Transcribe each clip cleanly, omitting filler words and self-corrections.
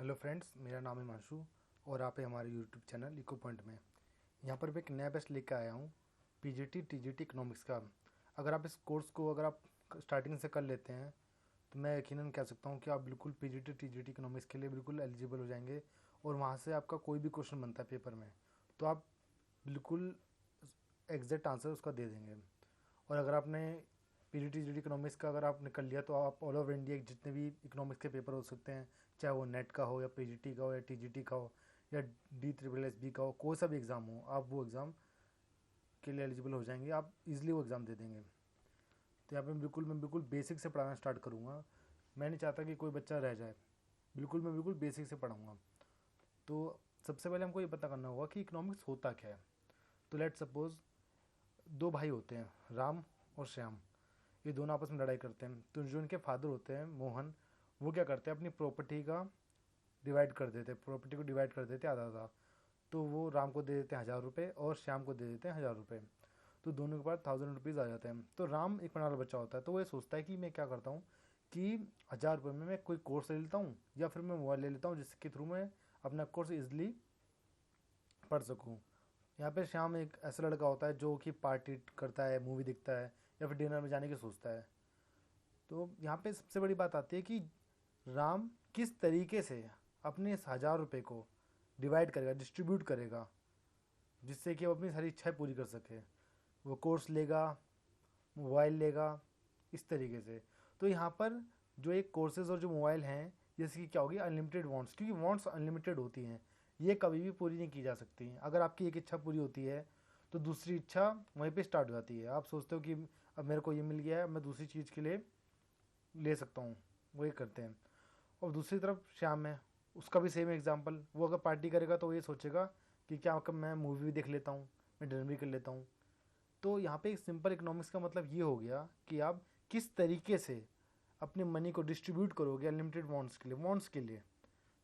Hello friends, मेरा नाम है हिमांशु और आप है हमारे यूट्यूब चैनल इको पॉइंट में। यहाँ पर मैं एक नया बैच लेकर आया हूँ पीजीटी टीजीटी इकोनॉमिक्स का। अगर आप इस कोर्स को स्टार्टिंग से कर लेते हैं तो मैं यकीनन कह सकता हूँ कि आप बिल्कुल पीजीटी टीजीटी इकोनॉमिक्स के लिए बिल्कुल एलिजिबल हो जाएंगे और वहाँ से आपका कोई भी क्वेश्चन बनता है पेपर में तो आप बिल्कुल एग्जैक्ट आंसर उसका दे देंगे। और अगर आपने पीजीटी जीडी इकोनॉमिक्स का अगर आपने कर लिया तो आप ऑल ओवर इंडिया जितने भी इकोनॉमिक्स के पेपर हो सकते हैं, चाहे वो नेट का हो या पीजीटी का हो या टीजीटी का हो या DSSB का हो, कोई सा भी एग्ज़ाम हो, आप वो एग्ज़ाम के लिए एलिजिबल हो जाएंगे। आप इजीली वो एग्ज़ाम दे देंगे। तो यहाँ पे मैं बिल्कुल बेसिक से पढ़ाना स्टार्ट करूँगा। मैं नहीं चाहता कि कोई बच्चा रह जाए, मैं बिल्कुल बेसिक से पढ़ाऊँगा। तो सबसे पहले हमको ये पता करना होगा कि इकोनॉमिक्स होता क्या है। तो लेट सपोज दो भाई होते हैं, राम और श्याम। ये दोनों आपस में लड़ाई करते हैं। तो जो इनके फादर होते हैं मोहन, वो क्या करते हैं, अपनी प्रॉपर्टी का डिवाइड कर देते, प्रॉपर्टी को डिवाइड कर देते आधा आधा। तो वो राम को दे देते हैं 1000 रुपये और श्याम को दे देते हैं 1000 रुपये। तो दोनों के पास 1000 रुपीज़ आ जाते हैं। तो राम एक पढ़ने वाला बच्चा होता है, तो वो ये सोचता है कि मैं क्या करता हूँ कि 1000 रुपये में मैं कोई कोर्स ले लेता हूँ या फिर मैं मोबाइल ले लेता हूँ जिसके थ्रू मैं अपना कोर्स ईजिली पढ़ सकूँ। यहाँ पे श्याम एक ऐसा लड़का होता है जो कि पार्टी करता है, मूवी देखता है या फिर डिनर में जाने की सोचता है। तो यहाँ पे सबसे बड़ी बात आती है कि राम किस तरीके से अपने इस 1000 रुपये को डिवाइड करेगा, डिस्ट्रीब्यूट करेगा, जिससे कि वो अपनी सारी इच्छाएं पूरी कर सके। वो कोर्स लेगा, मोबाइल लेगा, इस तरीके से। तो यहाँ पर जो एक कोर्सेज और जो मोबाइल हैं, जैसे कि क्या होगी अनलिमिटेड वांट्स, क्योंकि वांट्स अनलिमिटेड होती हैं, ये कभी भी पूरी नहीं की जा सकती हैं। अगर आपकी एक इच्छा पूरी होती है तो दूसरी इच्छा वहीं पे स्टार्ट हो जाती है। आप सोचते हो कि अब मेरे को ये मिल गया है, मैं दूसरी चीज़ के लिए ले सकता हूँ, वो ये करते हैं। और दूसरी तरफ श्याम है, उसका भी सेम एग्जाम्पल। वो अगर पार्टी करेगा तो वो ये सोचेगा कि क्या कब मैं मूवी भी देख लेता हूँ, मैं डिनर भी कर लेता हूँ। तो यहाँ पे एक सिंपल इकोनॉमिक्स का मतलब ये हो गया कि आप किस तरीके से अपने मनी को डिस्ट्रीब्यूट करोगे अनलिमिटेड वांट्स के लिए।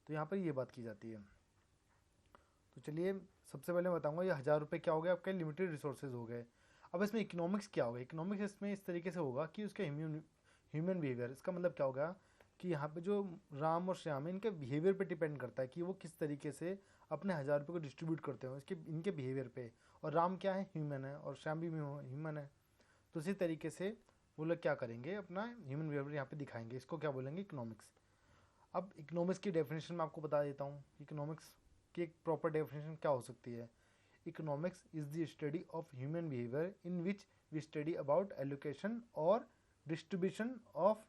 तो यहाँ पर ये बात की जाती है। तो चलिए सबसे पहले मैं बताऊँगा ये 1000 रुपये क्या हो गया, आपके लिमिटेड रिसोर्सेज हो गए। अब इसमें इकोनॉमिक्स क्या होगा, इकोनॉमिक्स इसमें इस तरीके से होगा कि उसके ह्यूमन बिहेवियर। इसका मतलब क्या होगा कि यहाँ पे जो राम और श्याम है इनके बिहेवियर पे डिपेंड करता है कि वो किस तरीके से अपने 1000 रुपये को डिस्ट्रीब्यूट करते हो, इसके इनके बिहेवियर पे। और राम क्या है, ह्यूमन है, और श्याम भी ह्यूमन है। तो इसी तरीके से वो लोग क्या करेंगे, अपना ह्यूमन बिहेवियर यहाँ पे दिखाएंगे। इसको क्या बोलेंगे, इकोनॉमिक्स। अब इकोनॉमिक्स की डेफिनेशन मैं आपको बता देता हूँ। इकोनॉमिक्स की एक प्रॉपर डेफिनेशन क्या हो सकती है। Economics is the study of human behaviour in which we study about allocation और distribution of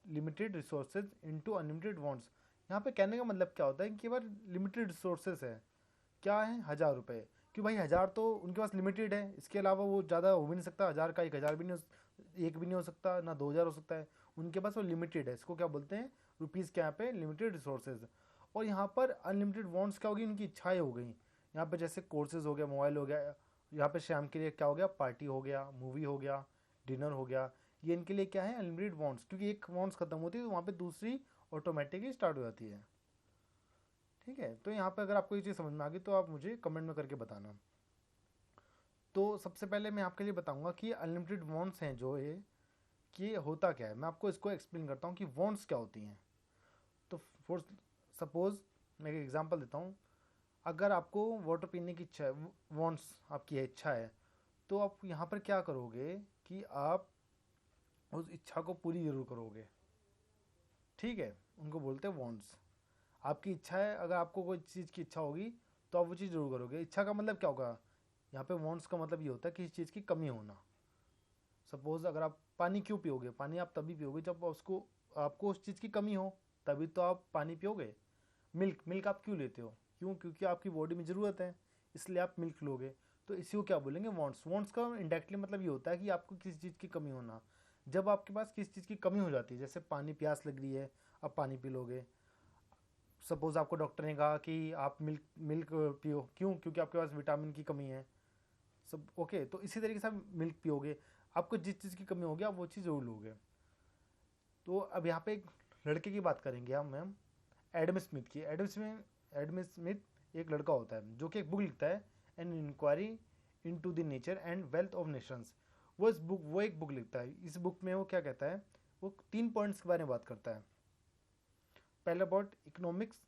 limited resources into unlimited wants. यहाँ पे कहने का मतलब क्या होता है कि केवल लिमिटेड रिसोर्सेज है। क्या है, 1000 रुपये। क्यों भाई, 1000 तो उनके पास लिमिटेड है, इसके अलावा वो ज़्यादा हो भी नहीं सकता। 1000 का 1000 भी नहीं एक भी नहीं हो सकता, ना 2000 हो सकता है। उनके पास वो लिमिटेड है। इसको क्या बोलते हैं, रुपीज़ के यहाँ पे लिमिटेड रिसोर्सेज। और यहाँ पर अनलिमिटेड वांट्स क्या होगी, उनकी इच्छाएं हो गई। यहाँ पे जैसे कोर्सेज हो गया, मोबाइल हो गया। यहाँ पे शाम के लिए क्या हो गया, पार्टी हो गया, मूवी हो गया, डिनर हो गया। ये इनके लिए क्या है, अनलिमिटेड वांट्स। क्योंकि एक वांट्स खत्म होती है तो वहाँ पे दूसरी ऑटोमेटिकली स्टार्ट हो जाती है। ठीक है, तो यहाँ पे अगर आपको ये चीज़ समझ में आ गई तो आप मुझे कमेंट में करके बताना। तो सबसे पहले मैं आपके लिए बताऊंगा कि अनलिमिटेड वांट्स हैं जो कि ये होता क्या है। मैं आपको इसको एक्सप्लेन करता हूँ कि वांट्स क्या होती हैं। तो फॉर सपोज मैं एक एग्जांपल देता हूँ। अगर आपको वाटर पीने की इच्छा है, वांट्स आपकी है, इच्छा है, तो आप यहाँ पर क्या करोगे कि आप उस इच्छा को पूरी जरूर करोगे। ठीक है, उनको बोलते हैं वांट्स। आपकी इच्छा है, अगर आपको कोई चीज़ की इच्छा होगी तो आप वो चीज़ जरूर करोगे। इच्छा का मतलब क्या होगा, यहाँ पे वांट्स का मतलब ये होता है किसी चीज़ की कमी होना। सपोज अगर आप पानी क्यों पियोगे, पानी आप तभी पियोगे जब उसको आपको उस चीज़ की कमी हो, तभी तो आप पानी पियोगे। मिल्क आप क्यों लेते हो, क्यों, क्योंकि आपकी बॉडी में ज़रूरत है, इसलिए आप मिल्क लोगे। तो इसी को क्या बोलेंगे, वांट्स का इनडायरेक्टली मतलब ये होता है कि आपको किसी चीज़ की कमी होना। जब आपके पास किसी चीज़ की कमी हो जाती है, जैसे पानी, प्यास लग रही है, अब पानी पी लोगे। सपोज आपको डॉक्टर ने कहा कि आप मिल्क मिल्क पियो, क्यों, क्योंकि आपके पास विटामिन की कमी है। सब ओके, तो इसी तरीके से आप मिल्क पियोगे। आपको जिस चीज़ की कमी होगी आप वो चीज़ जरूर लोगे। तो अब यहाँ पे एक लड़के की बात करेंगे हम मैम, एडम स्मिथ की। एडम स्मिथ एक लड़का होता है जो कि एक बुक लिखता है, an inquiry into the nature and wealth of nations. वो एक बुक लिखता है। इस बुक में वो क्या कहता है, वो 3 पॉइंट्स के बारे में बात करता है। पहला point, economics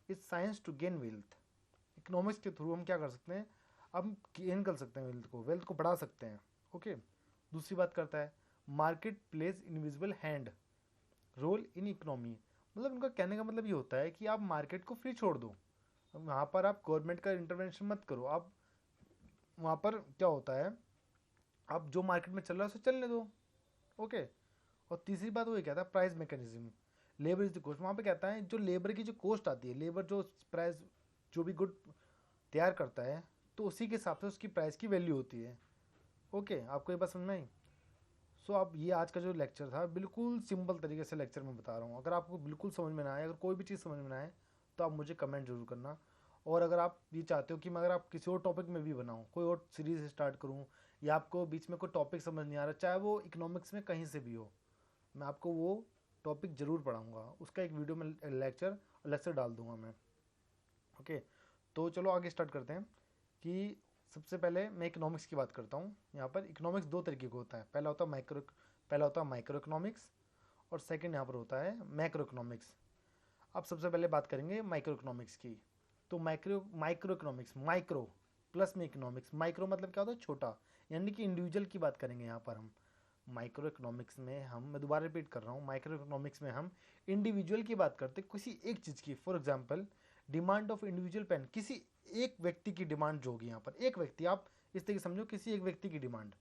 is science to gain wealth. Economics के थ्रू हम क्या कर सकते हैं, हम गेन कर सकते हैं वेल्थ को बढ़ा सकते हैं। ओके। दूसरी बात करता है market plays invisible hand role in economy. मतलब उनका कहने का मतलब ये होता है कि आप मार्केट को फ्री छोड़ दो, वहाँ पर आप गवर्नमेंट का इंटरवेंशन मत करो। आप वहाँ पर क्या होता है, आप जो मार्केट में चल रहा है उसे चलने दो। ओके। और तीसरी बात वो ये कहता है price mechanism, labour is the cost. वहाँ पे कहता है जो लेबर की जो कॉस्ट आती है, लेबर जो प्राइस जो भी गुड तैयार करता है तो उसी के हिसाब से उसकी प्राइस की वैल्यू होती है। ओके, आपको ये बात समझ में आई? सो अब ये आज का जो लेक्चर था बिल्कुल सिंपल तरीके से लेक्चर में बता रहा हूँ। अगर आपको बिल्कुल समझ में ना आए, अगर कोई भी चीज़ समझ में ना आए तो आप मुझे कमेंट जरूर करना। और अगर आप ये चाहते हो कि मैं अगर आप किसी और टॉपिक में भी बनाऊँ, कोई और सीरीज स्टार्ट करूँ, या आपको बीच में कोई टॉपिक समझ नहीं आ रहा, चाहे वो इकोनॉमिक्स में कहीं से भी हो, मैं आपको वो टॉपिक ज़रूर पढ़ाऊँगा। उसका एक वीडियो में लेक्चर डाल दूँगा मैं। ओके, तो चलो आगे स्टार्ट करते हैं कि सबसे पहले मैं इकोनॉमिक्स की बात करता हूँ। यहाँ पर इकोनॉमिक्स दो तरीके का होता है, पहला होता है माइक्रो इकोनॉमिक्स और सेकंड यहाँ पर होता है मैक्रो इकोनॉमिक्स। अब सबसे पहले बात करेंगे माइक्रो इकोनॉमिक्स की। तो माइक्रो इकोनॉमिक्स, माइक्रो प्लस में इकोनॉमिक्स। माइक्रो मतलब क्या होता है, छोटा, यानी कि इंडिविजुअल की बात करेंगे यहाँ पर हम। माइक्रो इकोनॉमिक्स में मैं दोबारा रिपीट कर रहा हूँ, माइक्रो इकोनॉमिक्स में हम इंडिविजुअल की बात करते हैं, किसी एक चीज़ की। For example demand of individual pen, किसी एक व्यक्ति की डिमांड जो होगी यहाँ पर, एक व्यक्ति, आप इस तरीके समझो किसी एक व्यक्ति की डिमांड।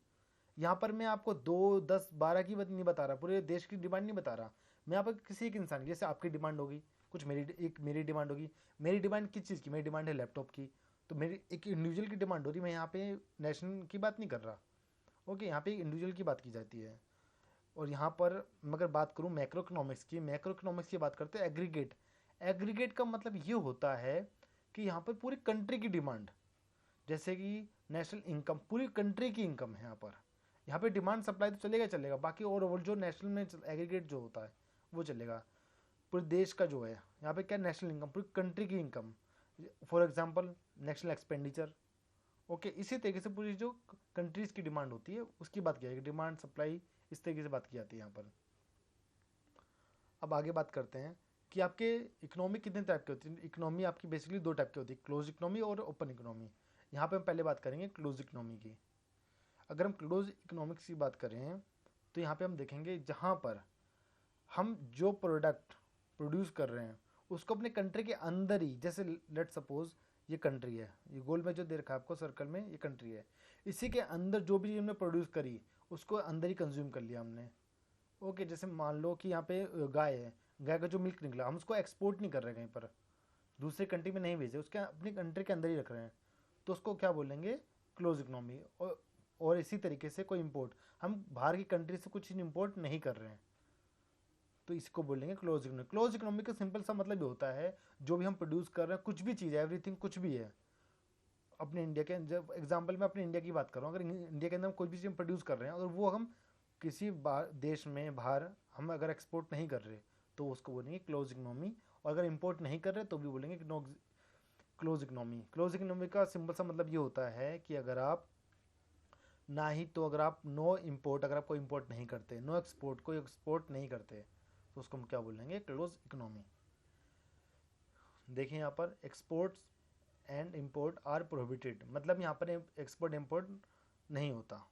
यहाँ पर मैं आपको 2, 10, 12 की बात नहीं बता रहा, पूरे देश की डिमांड नहीं बता रहा, मैं यहाँ पर किसी एक इंसान की, जैसे आपकी डिमांड होगी कुछ, मेरी डिमांड होगी। मेरी डिमांड किस चीज़ की, मेरी डिमांड है लैपटॉप की, तो मेरी एक इंडिविजुअल की डिमांड हो रही, मैं यहाँ पे नेशनल की बात नहीं कर रहा। ओके, यहाँ पे इंडिविजुअल की बात की जाती है। और यहाँ पर मैं अगर बात करूँ मैक्रो इकोनॉमिक्स की, मैक्रो इकोनॉमिक्स की बात करते हैं एग्रीगेट। एग्रीगेट का मतलब ये होता है कि यहाँ पर पूरी कंट्री की डिमांड, जैसे कि नेशनल इनकम, पूरी कंट्री की इनकम है यहाँ पे डिमांड सप्लाई तो चलेगा, बाकी और जो नेशनल में एग्रीगेट जो होता है वो चलेगा। पूरे देश का जो है यहाँ पे क्या, नेशनल इनकम, पूरी कंट्री की income, for example national expenditure. Okay, इसी तरीके से पूरी जो कंट्रीज की डिमांड होती है उसकी बात की जाएगी, डिमांड सप्लाई इस तरीके से बात की जाती है यहाँ पर। अब आगे बात करते हैं कि आपके इकोनॉमी कितने टाइप की होती है। इकोनॉमी आपकी बेसिकली दो टाइप की होती है, क्लोज इकोनॉमी और ओपन इकोनॉमी। यहाँ पे हम पहले बात करेंगे क्लोज इकोनॉमी की। अगर हम क्लोज इकोनॉमिक्स की बात करें तो यहाँ पे हम देखेंगे जहाँ पर हम जो प्रोडक्ट प्रोड्यूस कर रहे हैं उसको अपने कंट्री के अंदर ही, जैसे लेट सपोज ये कंट्री है, ये गोल में जो दे रखा है आपको सर्कल में, ये कंट्री है, इसी के अंदर जो भी हमने प्रोड्यूस करी उसको अंदर ही कंज्यूम कर लिया हमने। ओके, जैसे मान लो कि यहाँ पे गाय है, गाय का जो मिल्क निकला हम उसको एक्सपोर्ट नहीं कर रहे कहीं पर, दूसरे कंट्री में नहीं भेजे, उसके अपनी कंट्री के अंदर ही रख रहे हैं, तो उसको क्या बोलेंगे, क्लोज इकोनॉमी। और इसी तरीके से कोई इंपोर्ट, हम बाहर की कंट्री से कुछ इंपोर्ट नहीं कर रहे हैं, तो इसको बोलेंगे क्लोज इकोनॉमी। क्लोज इकोनॉमी का सिंपल सा मतलब ये होता है जो भी हम प्रोड्यूस कर रहे हैं, कुछ भी चीज़ है, एवरीथिंग कुछ भी है अपने इंडिया के, जब एग्जांपल में अपने इंडिया की बात कर रहा हूँ, अगर इंडिया के अंदर हम कोई भी चीज़ प्रोड्यूस कर रहे हैं और वो हम किसी देश में बाहर हम अगर एक्सपोर्ट नहीं कर रहे तो उसको बोलेंगे क्लोज इकोनॉमी। और अगर इंपोर्ट नहीं कर रहे तो भी बोलेंगे क्लोज इकोनॉमी। क्लोज इकोनॉमी का सिंपल सा मतलब ये होता है कि अगर आप ना ही तो अगर आप नो इम्पोर्ट, अगर आप कोई इम्पोर्ट नहीं करते, नो एक्सपोर्ट, कोई एक्सपोर्ट नहीं करते, तो उसको हम क्या बोलेंगे, क्लोज इकोनॉमी। देखिए यहाँ पर exports and import are prohibited, मतलब यहाँ पर एक्सपोर्ट इम्पोर्ट नहीं होता।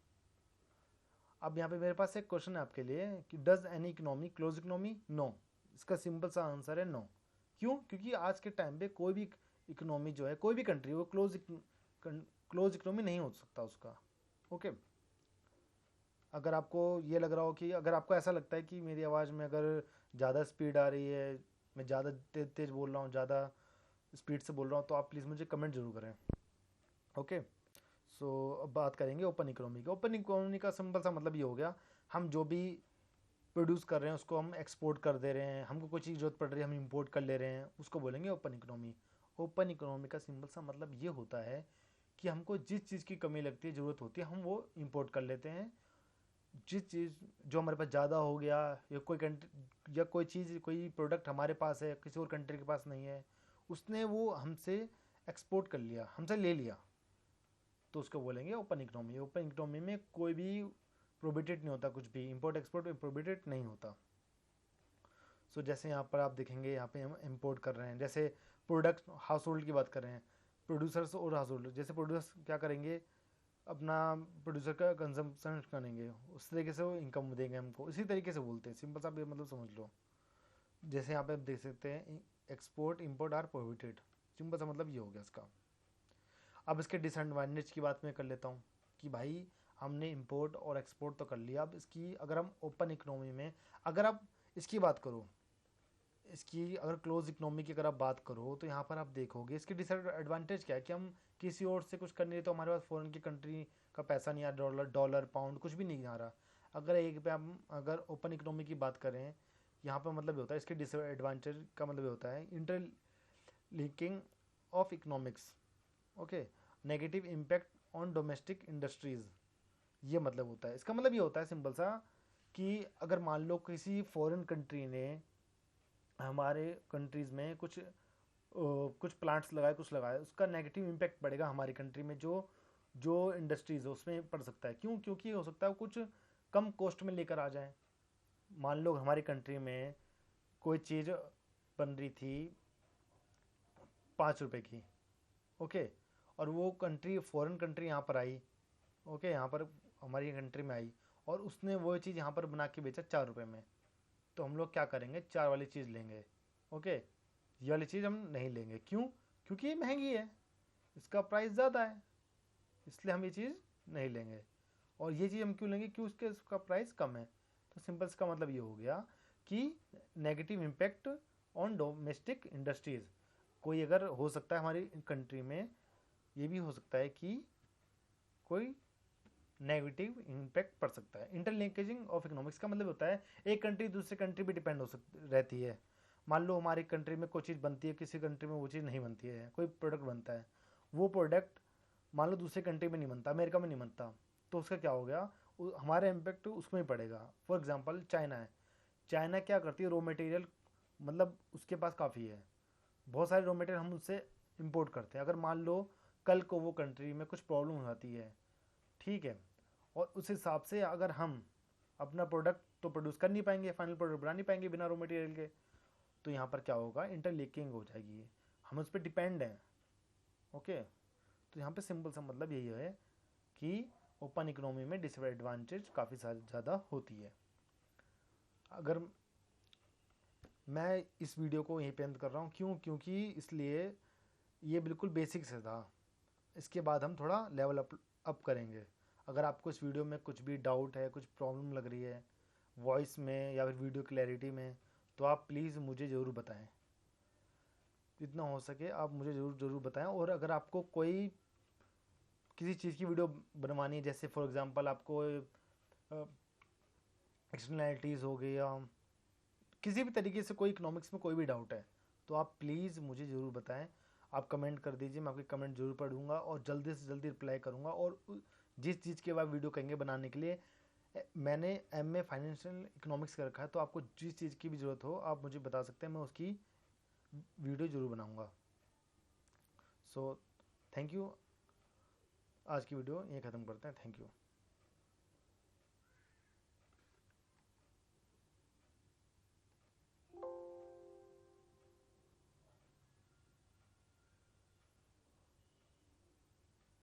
अब यहाँ पे मेरे पास एक क्वेश्चन है आपके लिए कि does any economy close economy? No. इसका सिंपल सा आंसर है नो। क्यों? क्योंकि आज के टाइम पे कोई भी इकोनॉमी जो है, कोई भी कंट्री, वो क्लोज इकोनॉमी नहीं हो सकता उसका। ओके। अगर आपको ये लग रहा हो कि, अगर आपको ऐसा लगता है कि मेरी आवाज़ में अगर ज़्यादा स्पीड आ रही है, मैं ज़्यादा तेज़ बोल रहा हूँ, ज़्यादा स्पीड से बोल रहा हूँ, तो आप प्लीज़ मुझे कमेंट जरूर करें। ओके। सो अब बात करेंगे ओपन इकोनॉमी की। ओपन इकोनॉमी का सिंपल सा मतलब ये हो गया, हम जो भी प्रोड्यूस कर रहे हैं उसको हम एक्सपोर्ट कर दे रहे हैं, हमको कोई चीज़ जरूरत पड़ रही है हम इंपोर्ट कर ले रहे हैं, उसको बोलेंगे ओपन इकोनॉमी। ओपन इकोनॉमी का सिंपल सा मतलब ये होता है कि हमको जिस चीज़ की कमी लगती है, ज़रूरत होती है, हम वो इंपोर्ट कर लेते हैं। जिस चीज़ जो हमारे पास ज़्यादा हो गया, या कोई कंट्री या कोई चीज़, कोई प्रोडक्ट हमारे पास है किसी और कंट्री के पास नहीं है, उसने वो हमसे एक्सपोर्ट कर लिया, हमसे ले लिया, तो उसको बोलेंगे ओपन इकोनॉमी। ओपन इकोनॉमी में कोई भी प्रोहिबिटेड नहीं होता, कुछ भी इंपोर्ट एक्सपोर्ट प्रोहिबिटेड नहीं होता। सो जैसे यहाँ पर आप देखेंगे, यहाँ पे हम इंपोर्ट कर रहे हैं, जैसे प्रोडक्ट हाउस होल्ड की बात कर रहे हैं, प्रोड्यूसर्स और हाउस होल्ड। जैसे प्रोड्यूसर्स क्या करेंगे, अपना प्रोड्यूसर का कंजम्पशन करेंगे, उस तरीके से वो इनकम देंगे हमको, इसी तरीके से बोलते हैं। सिंपल सा आप ये मतलब समझ लो। जैसे यहाँ पे आप देख सकते हैं, export import are prohibited, simple सा मतलब ये हो गया इसका। अब इसके डिसएडवांटेज की बात मैं कर लेता हूँ कि भाई हमने इंपोर्ट और एक्सपोर्ट तो कर लिया, अब इसकी अगर हम ओपन इकोनॉमी में, अगर आप इसकी बात करो, इसकी अगर क्लोज इकोनॉमी की अगर आप बात करो, तो यहाँ पर आप देखोगे इसकी डिसएडवांटेज क्या है कि हम किसी और से कुछ करने तो हमारे पास फॉरेन की कंट्री का पैसा नहीं आ रहा, डॉलर पाउंड कुछ भी नहीं आ रहा। अगर एक पे हम अगर ओपन इकोनॉमी की बात करें, यहाँ पर मतलब होता है इसके डिसएडवांटेज का मतलब होता है inter linking of economics, okay, negative impact on domestic industries. ये मतलब होता है, इसका मतलब ये होता है सिंपल सा कि अगर मान लो किसी फॉरेन कंट्री ने हमारे कंट्रीज़ में कुछ प्लांट्स लगाए, कुछ लगाए, उसका नेगेटिव इम्पैक्ट पड़ेगा हमारी कंट्री में, जो जो इंडस्ट्रीज़ है उसमें पड़ सकता है। क्यों? क्योंकि हो सकता है वो कुछ कम कॉस्ट में लेकर आ जाए। मान लो हमारी कंट्री में कोई चीज़ बन रही थी 5 रुपए की, ओके, और वो कंट्री फॉरेन कंट्री यहाँ पर आई, ओके, यहाँ पर हमारी कंट्री में आई, और उसने वो चीज़ यहाँ पर बना के बेचा 4 रुपये में। तो हम लोग क्या करेंगे, 4 वाली चीज़ लेंगे, ओके, ये वाली चीज़ हम नहीं लेंगे। क्यों? क्योंकि ये महंगी है, इसका प्राइस ज़्यादा है, इसलिए हम ये चीज़ नहीं लेंगे। और ये चीज़ हम क्यों लेंगे? क्यों? उसका प्राइस कम है। तो सिंपल इसका मतलब ये हो गया कि negative impact on domestic industries. कोई अगर हो सकता है हमारी कंट्री में, ये भी हो सकता है कि कोई नेगेटिव इम्पैक्ट पड़ सकता है। इंटरलिंकेजिंग ऑफ इकोनॉमिक्स का मतलब होता है एक कंट्री दूसरे कंट्री पे डिपेंड हो सकती रहती है। मान लो हमारी कंट्री में कोई चीज़ बनती है, किसी कंट्री में वो चीज़ नहीं बनती है, कोई प्रोडक्ट बनता है, वो प्रोडक्ट मान लो दूसरे कंट्री में नहीं बनता, अमेरिका में नहीं बनता, तो उसका क्या हो गया, हमारा इम्पैक्ट उसमें ही पड़ेगा। फॉर एग्जाम्पल चाइना है, चाइना क्या करती है, रॉ मटेरियल मतलब उसके पास काफ़ी है, बहुत सारे रॉ मटेरियल हम उससे इम्पोर्ट करते हैं। अगर मान लो कल को वो कंट्री में कुछ प्रॉब्लम हो जाती है, ठीक है, और उस हिसाब से अगर हम अपना प्रोडक्ट तो प्रोड्यूस कर नहीं पाएंगे, फाइनल प्रोडक्ट बना नहीं पाएंगे बिना रॉ मटेरियल के, तो यहाँ पर क्या होगा, इंटरलिंकिंग हो जाएगी, हम उस पर डिपेंड हैं, ओके। तो यहाँ पे सिंपल सा मतलब यही है कि ओपन इकोनॉमी में डिसएडवांटेज काफ़ी ज़्यादा होती है। अगर मैं इस वीडियो को यहीं पे अंत कर रहा हूँ, क्यों? क्योंकि इसलिए ये बिल्कुल बेसिक से था, इसके बाद हम थोड़ा लेवल अप करेंगे। अगर आपको इस वीडियो में कुछ भी डाउट है, कुछ प्रॉब्लम लग रही है वॉइस में या फिर वीडियो क्लैरिटी में, तो आप प्लीज़ मुझे ज़रूर बताएं, जितना हो सके आप मुझे ज़रूर बताएं। और अगर आपको कोई किसी चीज़ की वीडियो बनवानी है, जैसे फॉर एग्जांपल आपको एक्सटर्नैलिटीज़ हो गई या किसी भी तरीके से कोई इकोनॉमिक्स में कोई भी डाउट है, तो आप प्लीज़ मुझे ज़रूर बताएं। आप कमेंट कर दीजिए, मैं आपके कमेंट ज़रूर पढ़ूंगा और जल्दी से जल्दी रिप्लाई करूंगा। और जिस चीज़ के बाद वीडियो कहेंगे बनाने के लिए, मैंने एमए फाइनेंशियल इकोनॉमिक्स कर रखा है, तो आपको जिस चीज़ की भी ज़रूरत हो आप मुझे बता सकते हैं, मैं उसकी वीडियो ज़रूर बनाऊंगा। सो थैंक यू, आज की वीडियो यहीं ख़त्म करते हैं। Thank you.